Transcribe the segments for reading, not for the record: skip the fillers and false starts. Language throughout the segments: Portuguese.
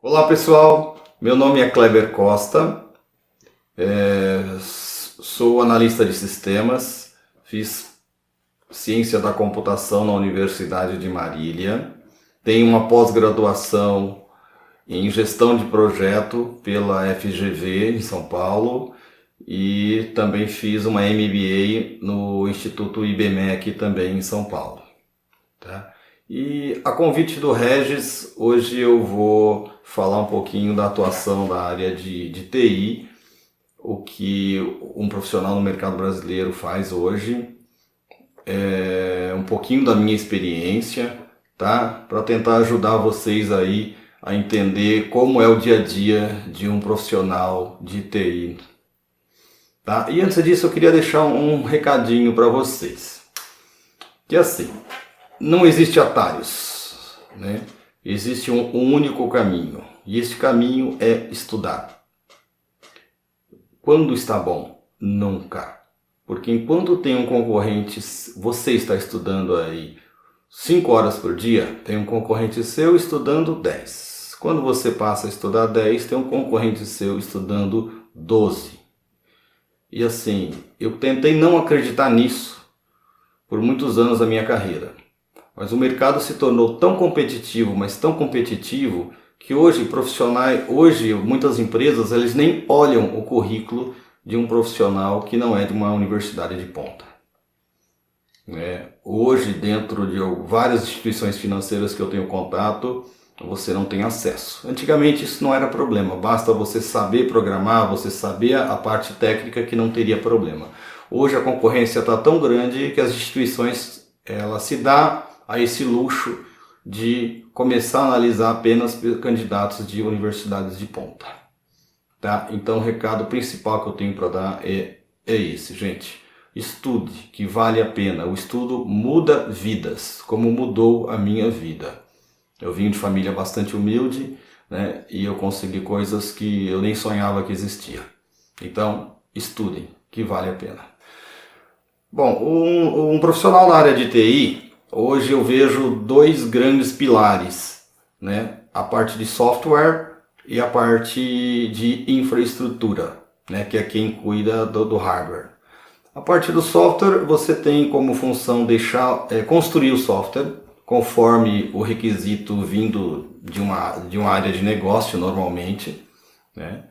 Olá pessoal, meu nome é Kleber Costa, sou analista de sistemas, fiz ciência da computação na Universidade de Marília, tenho uma pós-graduação em gestão de projeto pela FGV em São Paulo e também fiz uma MBA no Instituto IBMEC também em São Paulo. Tá? E a convite do Regis, hoje eu vou falar um pouquinho da atuação da área de TI, o que um profissional no mercado brasileiro faz hoje, um pouquinho da minha experiência, tá? Para tentar ajudar vocês aí a entender como é o dia a dia de um profissional de TI. Tá? E antes disso eu queria deixar um recadinho para vocês. Que assim, não existe atalhos, né? Existe um único caminho, e esse caminho é estudar. Quando está bom? Nunca. Porque enquanto tem um concorrente, você está estudando aí 5 horas por dia, tem um concorrente seu estudando 10. Quando você passa a estudar 10, tem um concorrente seu estudando 12. E assim, eu tentei não acreditar nisso por muitos anos da minha carreira. Mas o mercado se tornou tão competitivo, mas tão competitivo, que hoje muitas empresas, eles nem olham o currículo de um profissional que não é de uma universidade de ponta. Hoje, dentro de várias instituições financeiras que eu tenho contato, você não tem acesso. Antigamente isso não era problema, basta você saber programar, você saber a parte técnica que não teria problema. Hoje a concorrência está tão grande que as instituições se dão a esse luxo de começar a analisar apenas candidatos de universidades de ponta. Tá? Então o recado principal que eu tenho para dar é esse, gente. Estude, que vale a pena. O estudo muda vidas, como mudou a minha vida. Eu vim de família bastante humilde, né? E eu consegui coisas que eu nem sonhava que existia. Então, estudem, que vale a pena. Bom, um profissional na área de TI, hoje eu vejo dois grandes pilares, né? A parte de software e a parte de infraestrutura, né? Que é quem cuida do hardware. A parte do software, você tem como função construir o software conforme o requisito vindo de uma área de negócio normalmente, né?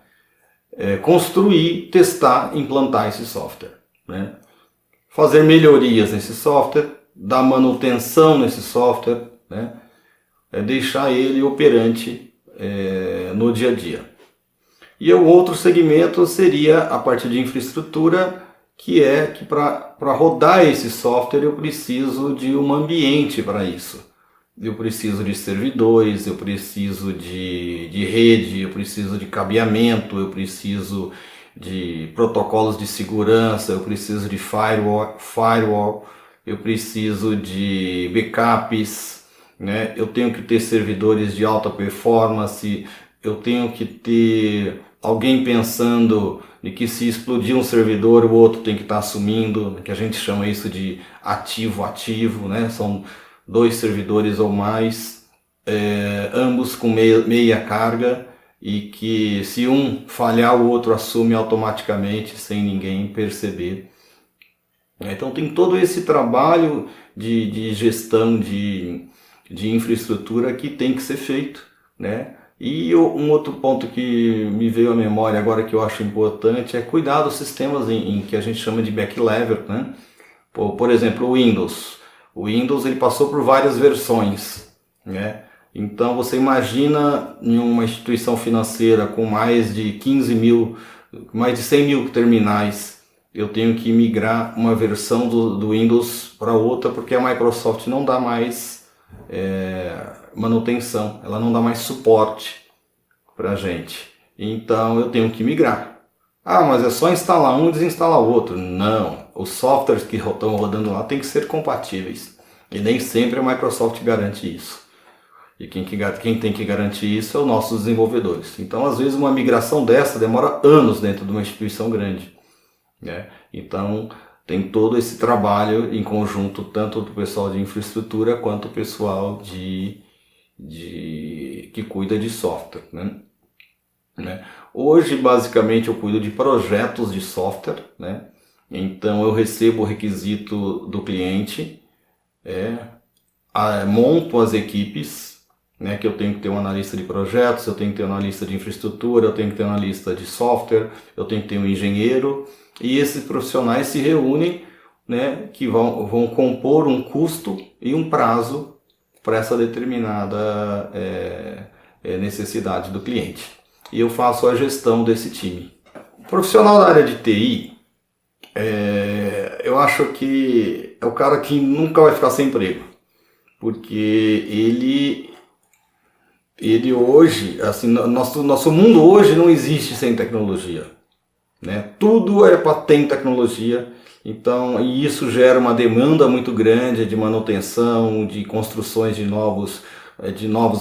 Construir, testar, implantar esse software, né? Fazer melhorias nesse software, dar manutenção nesse software, né? Deixar ele operante no dia a dia. E o outro segmento seria a parte de infraestrutura, que para rodar esse software eu preciso de um ambiente para isso. Eu preciso de servidores, eu preciso de rede, eu preciso de cabeamento, eu preciso de protocolos de segurança, eu preciso de firewall, eu preciso de backups, né? Eu tenho que ter servidores de alta performance, eu tenho que ter alguém pensando de que se explodir um servidor, o outro tem que estar assumindo, que a gente chama isso de ativo-ativo, né? São 2 servidores ou mais, ambos com meia carga, e que se um falhar, o outro assume automaticamente, sem ninguém perceber. Então tem todo esse trabalho de gestão de infraestrutura que tem que ser feito, né? E um outro ponto que me veio à memória agora que eu acho importante é cuidar dos sistemas em que a gente chama de back-level, né? Por exemplo, o Windows. O Windows ele passou por várias versões, né? Então você imagina em uma instituição financeira com mais de 100 mil terminais, eu tenho que migrar uma versão do Windows para outra porque a Microsoft não dá mais manutenção, ela não dá mais suporte para a gente. Então eu tenho que migrar. Ah, mas é só instalar um e desinstalar o outro. Não, os softwares que estão rodando lá têm que ser compatíveis. E nem sempre a Microsoft garante isso. E quem tem que garantir isso é os nossos desenvolvedores. Então, às vezes, uma migração dessa demora anos dentro de uma instituição grande, né? Então, tem todo esse trabalho em conjunto, tanto do pessoal de infraestrutura quanto do pessoal de que cuida de software, né? Hoje, basicamente, eu cuido de projetos de software, né? Então, eu recebo o requisito do cliente, monto as equipes, né? Que eu tenho que ter um analista de projetos, eu tenho que ter um analista de infraestrutura, eu tenho que ter um analista de software, eu tenho que ter um engenheiro, e esses profissionais se reúnem, né? Que vão compor um custo e um prazo para essa determinada necessidade do cliente. E eu faço a gestão desse time. O profissional da área de TI, eu acho que é o cara que nunca vai ficar sem emprego, porque ele hoje, assim, nosso mundo hoje não existe sem tecnologia, né? Tudo é para ter tecnologia, então, e isso gera uma demanda muito grande de manutenção, de construções de novos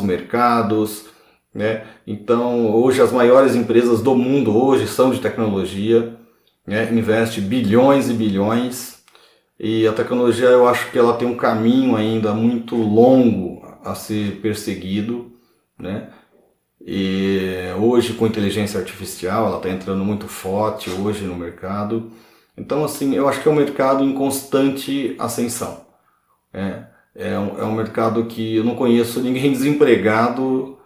mercados, né? Então, hoje as maiores empresas do mundo hoje são de tecnologia, né? Investe bilhões e bilhões, e a tecnologia, eu acho que ela tem um caminho ainda muito longo a ser perseguido, né? E hoje, com inteligência artificial, ela está entrando muito forte hoje no mercado. Então, assim, eu acho que é um mercado em constante ascensão. É um mercado que eu não conheço ninguém desempregado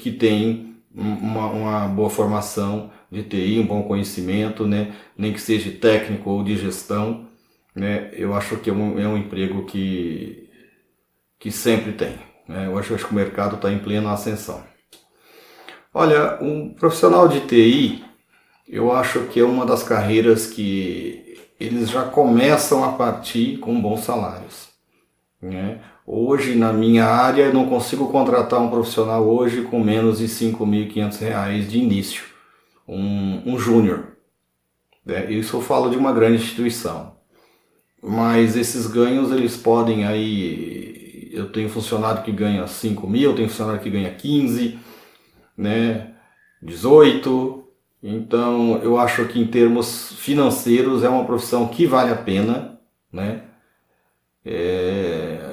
que tem uma boa formação de TI, um bom conhecimento, né? Nem que seja técnico ou de gestão, né? Eu acho que é um emprego que sempre tem, né? Eu acho que o mercado está em plena ascensão. Olha, um profissional de TI, eu acho que é uma das carreiras que eles já começam a partir com bons salários, né? Hoje, na minha área, eu não consigo contratar um profissional hoje com menos de R$ 5.500 de início, um júnior, né? Isso eu falo de uma grande instituição. Mas esses ganhos, eles podem aí... Eu tenho funcionário que ganha 5 mil, eu tenho funcionário que ganha 15, né? 18. Então, eu acho que em termos financeiros é uma profissão que vale a pena, né?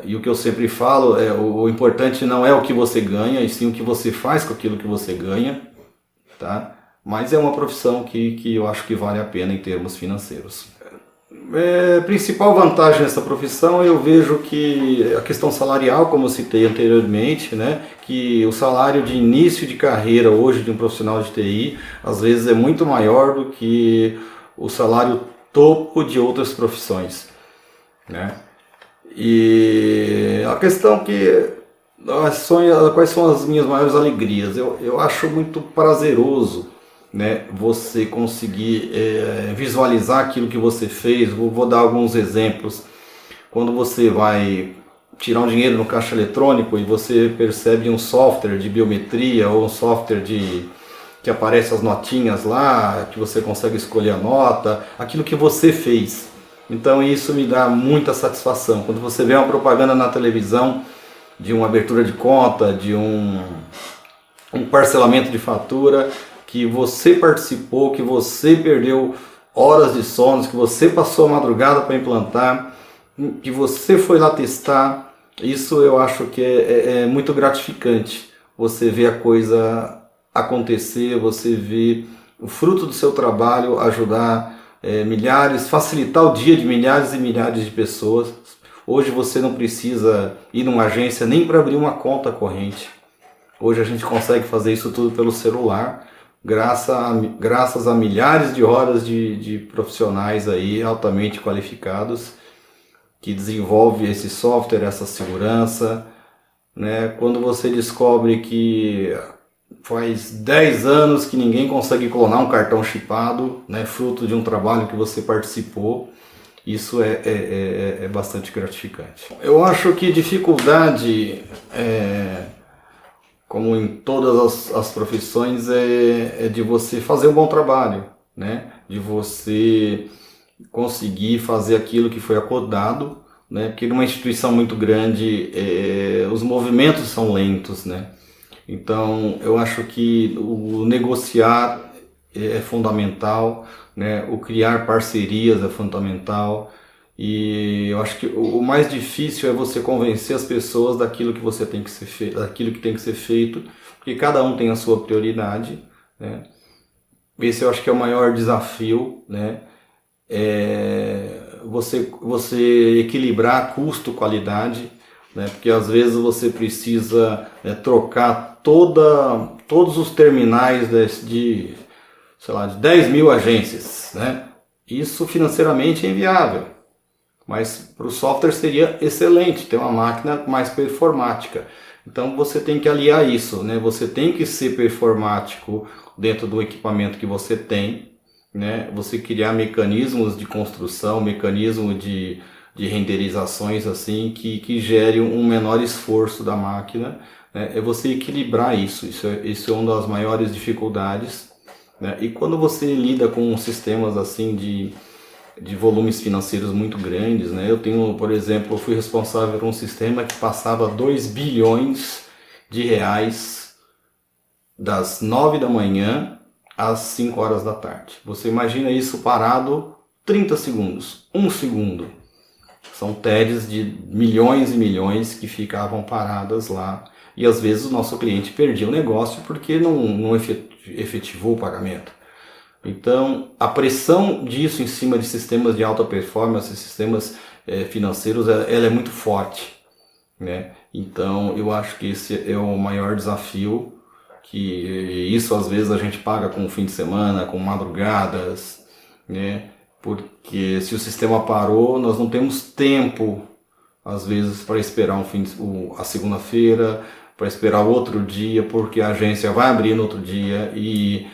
E o que eu sempre falo, o importante não é o que você ganha, e sim o que você faz com aquilo que você ganha, tá? Mas é uma profissão que eu acho que vale a pena em termos financeiros. Principal vantagem dessa profissão, eu vejo que a questão salarial, como eu citei anteriormente, né, que o salário de início de carreira hoje de um profissional de TI, às vezes é muito maior do que o salário topo de outras profissões, né? E a questão quais são as minhas maiores alegrias? Eu acho muito prazeroso, né, você conseguir visualizar aquilo que você fez. Vou dar alguns exemplos. Quando você vai tirar um dinheiro no caixa eletrônico e você percebe um software de biometria ou um software que aparece as notinhas lá, que você consegue escolher a nota, aquilo que você fez. Então isso me dá muita satisfação. Quando você vê uma propaganda na televisão de uma abertura de conta, de um parcelamento de fatura, que você participou, que você perdeu horas de sono, que você passou a madrugada para implantar, que você foi lá testar, isso eu acho que é muito gratificante. Você vê a coisa acontecer, você vê o fruto do seu trabalho ajudar milhares, facilitar o dia de milhares e milhares de pessoas. Hoje você não precisa ir numa agência nem para abrir uma conta corrente. Hoje a gente consegue fazer isso tudo pelo celular, graças a milhares de horas de profissionais aí altamente qualificados que desenvolvem esse software, essa segurança, né? Quando você descobre que faz 10 anos que ninguém consegue clonar um cartão chipado, né, fruto de um trabalho que você participou, isso é bastante gratificante. Eu acho que dificuldade, como em todas as profissões, é de você fazer um bom trabalho, né? De você conseguir fazer aquilo que foi acordado, né? Porque numa instituição muito grande, os movimentos são lentos, né? Então, eu acho que o negociar é fundamental, né? O criar parcerias é fundamental. E eu acho que o mais difícil é você convencer as pessoas daquilo que você tem que ser feito, daquilo que tem que ser feito, porque cada um tem a sua prioridade, né? Esse eu acho que é o maior desafio, né? Você equilibrar custo-qualidade, né? Porque às vezes você precisa trocar todos os terminais sei lá, de 10 mil agências, né? Isso financeiramente é inviável, mas para o software seria excelente ter uma máquina mais performática. Então você tem que aliar isso, né? Você tem que ser performático dentro do equipamento que você tem, né? Você criar mecanismos de construção, mecanismo de renderizações assim que gere um menor esforço da máquina, né? É você equilibrar isso. Isso é uma das maiores dificuldades, né? E quando você lida com sistemas assim de volumes financeiros muito grandes, né? Eu tenho, por exemplo, eu fui responsável por um sistema que passava 2 bilhões de reais das 9 da manhã às 5 horas da tarde. Você imagina isso parado 30 segundos, 1 segundo. São TEDs de milhões e milhões que ficavam paradas lá. E às vezes o nosso cliente perdia o negócio porque não efetivou o pagamento. Então, a pressão disso em cima de sistemas de alta performance, sistemas financeiros, ela é muito forte, né? Então, eu acho que esse é o maior desafio, que isso às vezes a gente paga com fim de semana, com madrugadas, né? Porque se o sistema parou, nós não temos tempo, às vezes, para esperar a segunda-feira, para esperar o outro dia, porque a agência vai abrir no outro dia e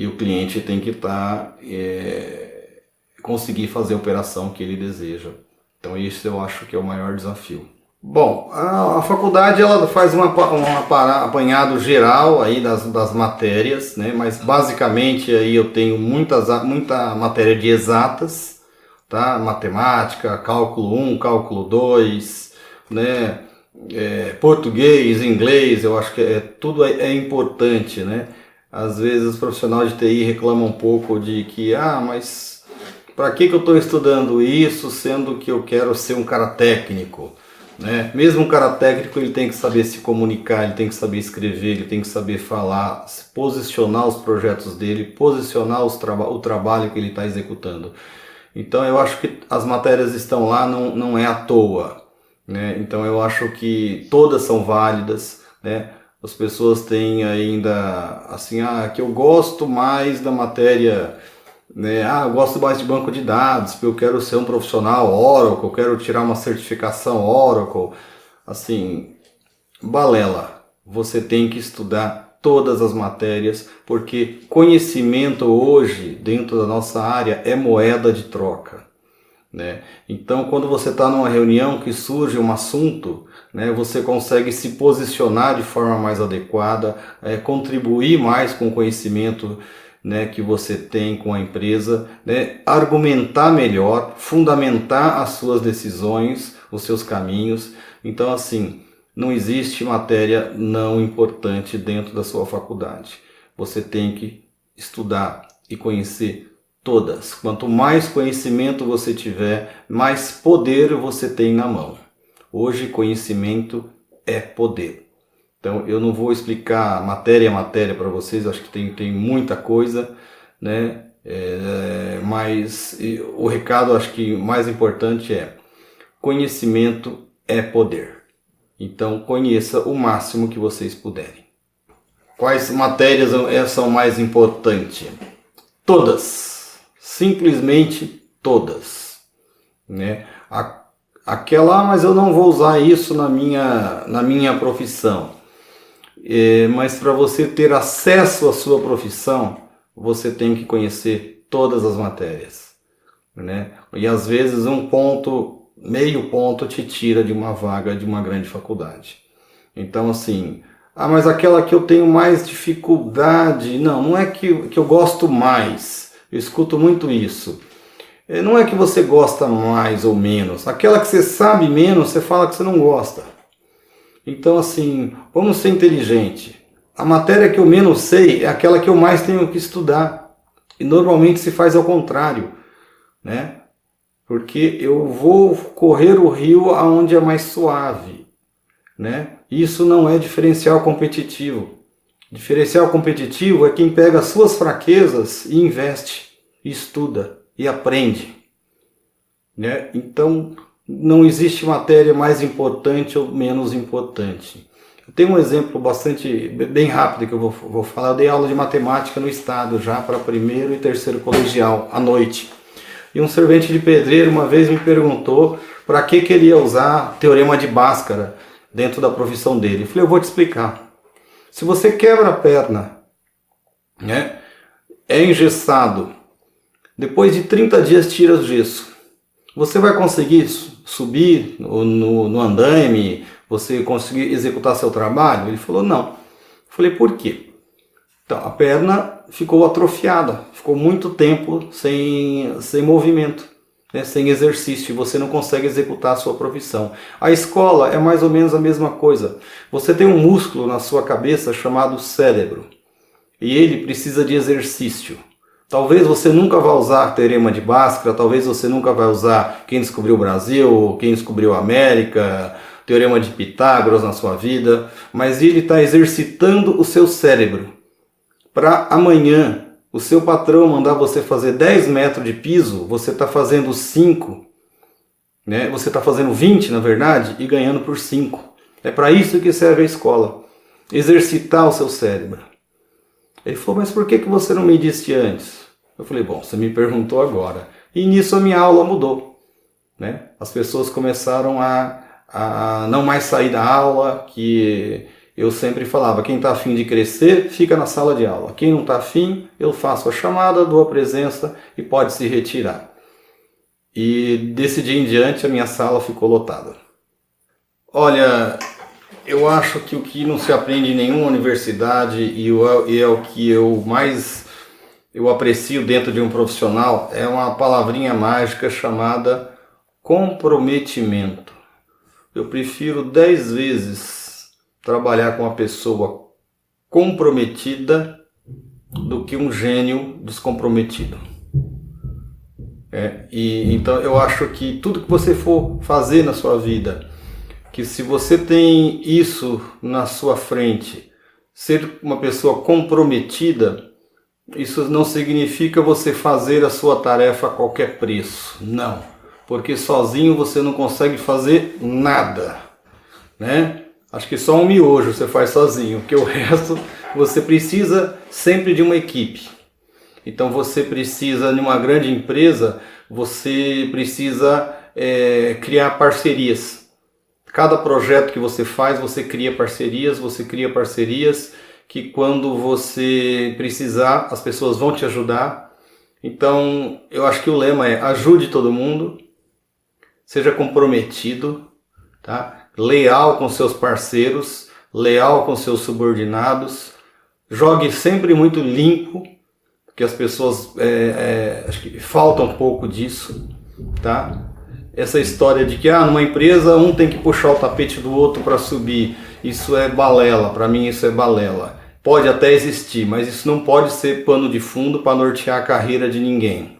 o cliente tem que conseguir fazer a operação que ele deseja. Então isso eu acho que é o maior desafio. Bom, a faculdade ela faz um apanhado geral aí das matérias, né? Mas basicamente aí eu tenho muita matéria de exatas, tá? Matemática, cálculo 1, cálculo 2, né? Português, inglês, eu acho que tudo é importante, né? Às vezes os profissionais de TI reclamam um pouco de que, mas para que eu estou estudando isso, sendo que eu quero ser um cara técnico, né? Mesmo um cara técnico, ele tem que saber se comunicar, ele tem que saber escrever, ele tem que saber falar, posicionar os projetos dele, posicionar o trabalho que ele está executando. Então eu acho que as matérias estão lá, não é à toa, né? Então eu acho que todas são válidas, né? As pessoas têm ainda assim, que eu gosto mais da matéria, né? Eu gosto mais de banco de dados, porque eu quero ser um profissional Oracle, eu quero tirar uma certificação Oracle. Assim, balela. Você tem que estudar todas as matérias, porque conhecimento hoje, dentro da nossa área, é moeda de troca, né? Então, quando você está numa reunião que surge um assunto, né, você consegue se posicionar de forma mais adequada, contribuir mais com o conhecimento, né, que você tem com a empresa, né, argumentar melhor, fundamentar as suas decisões, os seus caminhos. Então, assim, não existe matéria não importante dentro da sua faculdade. Você tem que estudar e conhecer todas. Quanto mais conhecimento você tiver, mais poder você tem na mão. Hoje, conhecimento é poder. Então, eu não vou explicar matéria a matéria para vocês, acho que tem muita coisa, né? Mas o recado, acho que mais importante é: conhecimento é poder. Então, conheça o máximo que vocês puderem. Quais matérias são mais importantes? Todas. Simplesmente todas, né? Mas eu não vou usar isso na minha profissão. Mas para você ter acesso à sua profissão, você tem que conhecer todas as matérias, né? E às vezes meio ponto te tira de uma vaga de uma grande faculdade. Então assim, mas aquela que eu tenho mais dificuldade, não é que eu gosto mais. Eu escuto muito isso. Não é que você gosta mais ou menos. Aquela que você sabe menos, você fala que você não gosta. Então, assim, vamos ser inteligente. A matéria que eu menos sei é aquela que eu mais tenho que estudar. E normalmente se faz ao contrário, né? porque eu vou correr o rio aonde é mais suave, né? Isso não é diferencial competitivo. Diferencial competitivo é quem pega as suas fraquezas e investe, e estuda e aprende, né? Então, não existe matéria mais importante ou menos importante. Eu tenho um exemplo bem rápido que eu vou falar. Eu dei aula de matemática no estado já para primeiro e terceiro colegial à noite. E um servente de pedreiro uma vez me perguntou para que ele ia usar teorema de Bhaskara dentro da profissão dele. Eu falei, eu vou te explicar. Se você quebra a perna, né, é engessado, depois de 30 dias tira o gesso. Você vai conseguir subir no andaime, você conseguir executar seu trabalho? Ele falou, não. Eu falei, por quê? Então, a perna ficou atrofiada, ficou muito tempo sem movimento, né, sem exercício, e você não consegue executar a sua profissão. A escola é mais ou menos a mesma coisa. Você tem um músculo na sua cabeça chamado cérebro, e ele precisa de exercício. Talvez você nunca vá usar teorema de Bhaskara, talvez você nunca vai usar quem descobriu o Brasil, quem descobriu a América, teorema de Pitágoras na sua vida, mas ele está exercitando o seu cérebro. Para amanhã, o seu patrão mandar você fazer 10 metros de piso, você está fazendo 5, né? Você está fazendo 20, na verdade, e ganhando por 5. É para isso que serve a escola, exercitar o seu cérebro. Ele falou, mas por que você não me disse antes? Eu falei, bom, você me perguntou agora. E nisso a minha aula mudou, né? As pessoas começaram a não mais sair da aula, que eu sempre falava, quem está afim de crescer, fica na sala de aula. Quem não está afim, eu faço a chamada, dou a presença e pode se retirar. E desse dia em diante a minha sala ficou lotada. Olha, eu acho que o que não se aprende em nenhuma universidade e é o que eu aprecio dentro de um profissional é uma palavrinha mágica chamada comprometimento. Eu prefiro 10 vezes trabalhar com uma pessoa comprometida do que um gênio descomprometido. Então eu acho que tudo que você for fazer na sua vida, que se você tem isso na sua frente, ser uma pessoa comprometida, isso não significa você fazer a sua tarefa a qualquer preço, não, porque sozinho você não consegue fazer nada, né? Acho que só um miojo você faz sozinho, porque o resto você precisa sempre de uma equipe. Então você precisa, numa grande empresa, você precisa criar parcerias. Cada projeto que você faz, você cria parcerias que quando você precisar, as pessoas vão te ajudar. Então, eu acho que o lema é ajude todo mundo, seja comprometido, tá? Leal com seus parceiros, leal com seus subordinados, jogue sempre muito limpo, porque as pessoas acho que falta um pouco disso, tá? Essa história de que numa empresa um tem que puxar o tapete do outro para subir, isso é balela, para mim isso é balela. Pode até existir, mas isso não pode ser pano de fundo para nortear a carreira de ninguém,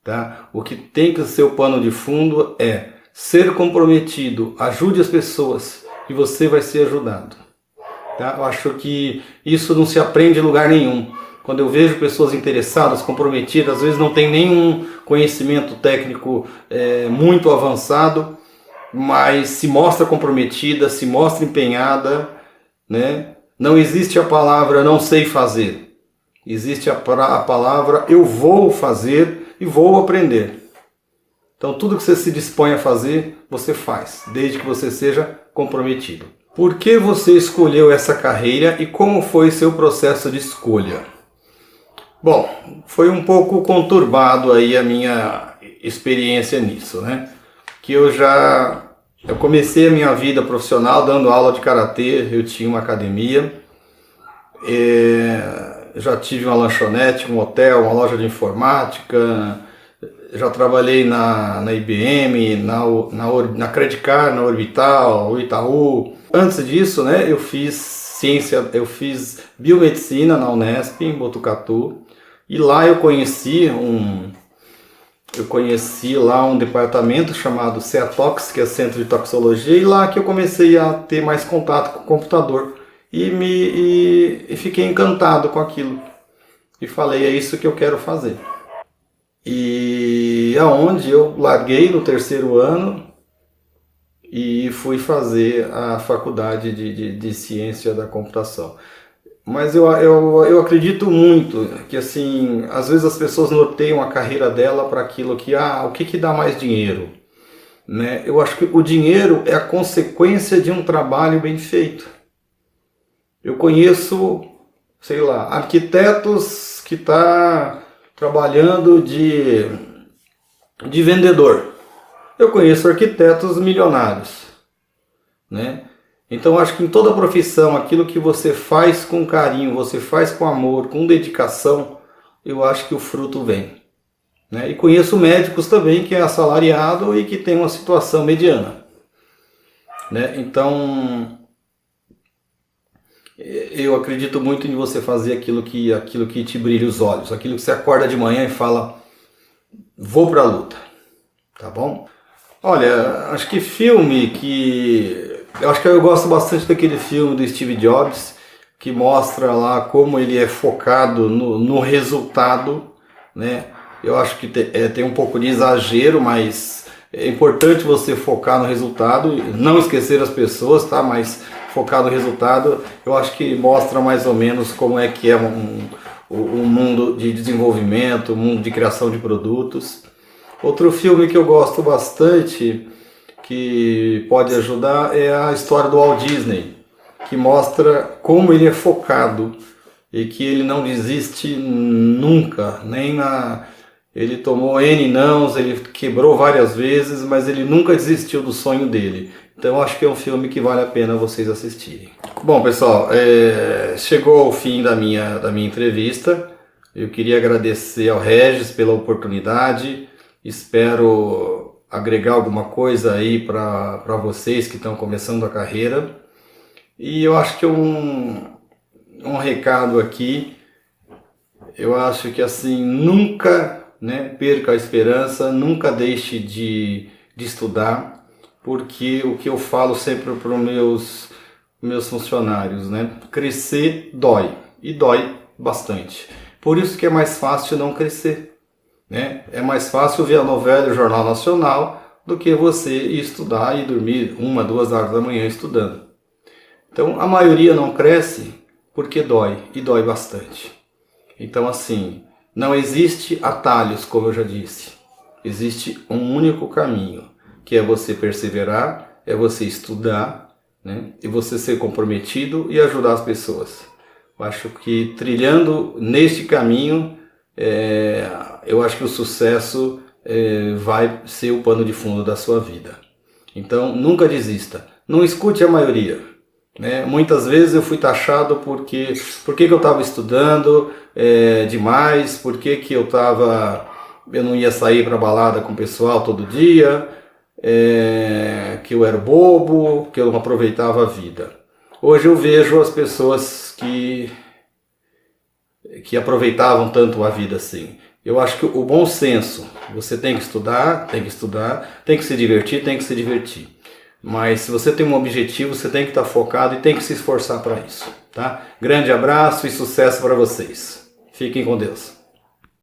tá? O que tem que ser o pano de fundo é ser comprometido, ajude as pessoas e você vai ser ajudado, tá? Eu acho que isso não se aprende em lugar nenhum. Quando eu vejo pessoas interessadas, comprometidas, às vezes não tem nenhum conhecimento técnico muito avançado, mas se mostra comprometida, se mostra empenhada, né? Não existe a palavra não sei fazer, existe a palavra eu vou fazer e vou aprender. Então tudo que você se dispõe a fazer, você faz, desde que você seja comprometido. Por que você escolheu essa carreira e como foi seu processo de escolha? Bom, foi um pouco conturbado aí a minha experiência nisso, né? Que eu comecei a minha vida profissional dando aula de karatê, eu tinha uma academia, já tive uma lanchonete, um hotel, uma loja de informática, já trabalhei na IBM, na Credit Card, na Orbital, Itaú. Antes disso, né, eu fiz biomedicina na Unesp, em Botucatu, e lá eu conheci eu conheci lá um departamento chamado CEATOX, que é Centro de Toxicologia, e lá que eu comecei a ter mais contato com o computador e fiquei encantado com aquilo. E falei, é isso que eu quero fazer. E aonde eu larguei no terceiro ano e fui fazer a faculdade de ciência da computação. Mas eu acredito muito que, assim, às vezes as pessoas norteiam a carreira dela para aquilo que, o que dá mais dinheiro, né? Eu acho que o dinheiro é a consequência de um trabalho bem feito. Eu conheço, sei lá, arquitetos que estão trabalhando de vendedor. Eu conheço arquitetos milionários, né? Então acho que em toda profissão, aquilo que você faz com carinho, você faz com amor, com dedicação, eu acho que o fruto vem, né? E conheço médicos também que é assalariado e que tem uma situação mediana, né? Então eu acredito muito em você fazer aquilo que te brilha os olhos, aquilo que você acorda de manhã e fala, vou pra luta, tá bom? Olha, acho que filme que... Eu acho que eu gosto bastante daquele filme do Steve Jobs, que mostra lá como ele é focado no resultado, né? Eu acho que tem um pouco de exagero, mas é importante você focar no resultado, não esquecer as pessoas, tá? Mas focar no resultado, eu acho que mostra mais ou menos como é que é um mundo de desenvolvimento, um mundo de criação de produtos. Outro filme que eu gosto bastante, que pode ajudar, é a história do Walt Disney, que mostra como ele é focado e que ele não desiste nunca, ele tomou N nãos, ele quebrou várias vezes, mas ele nunca desistiu do sonho dele. Então acho que é um filme que vale a pena vocês assistirem. Bom, pessoal, chegou ao fim da minha entrevista. Eu queria agradecer ao Regis pela oportunidade. Espero agregar alguma coisa aí para vocês que estão começando a carreira. E eu acho que um recado aqui, eu acho que assim, nunca, né, perca a esperança, nunca deixe de estudar, porque o que eu falo sempre para os meus funcionários, né, crescer dói, e dói bastante. Por isso que é mais fácil não crescer, né? É mais fácil ver a novela e o Jornal Nacional do que você ir estudar e dormir 1, 2 horas da manhã estudando. Então a maioria não cresce porque dói, e dói bastante. Então assim, não existe atalhos, como eu já disse. Existe um único caminho, que é você perseverar, é você estudar, né? E você ser comprometido e ajudar as pessoas. Eu acho que trilhando neste caminho, eu acho que o sucesso vai ser o pano de fundo da sua vida. Então nunca desista, não escute a maioria, né? Muitas vezes eu fui taxado por que eu estava estudando demais, por que eu não ia sair para balada com o pessoal todo dia, que eu era bobo, que eu não aproveitava a vida. Hoje eu vejo as pessoas que aproveitavam tanto a vida assim. Eu acho que o bom senso, você tem que estudar, tem que se divertir. Mas se você tem um objetivo, você tem que estar focado e tem que se esforçar para isso, tá? Grande abraço e sucesso para vocês. Fiquem com Deus.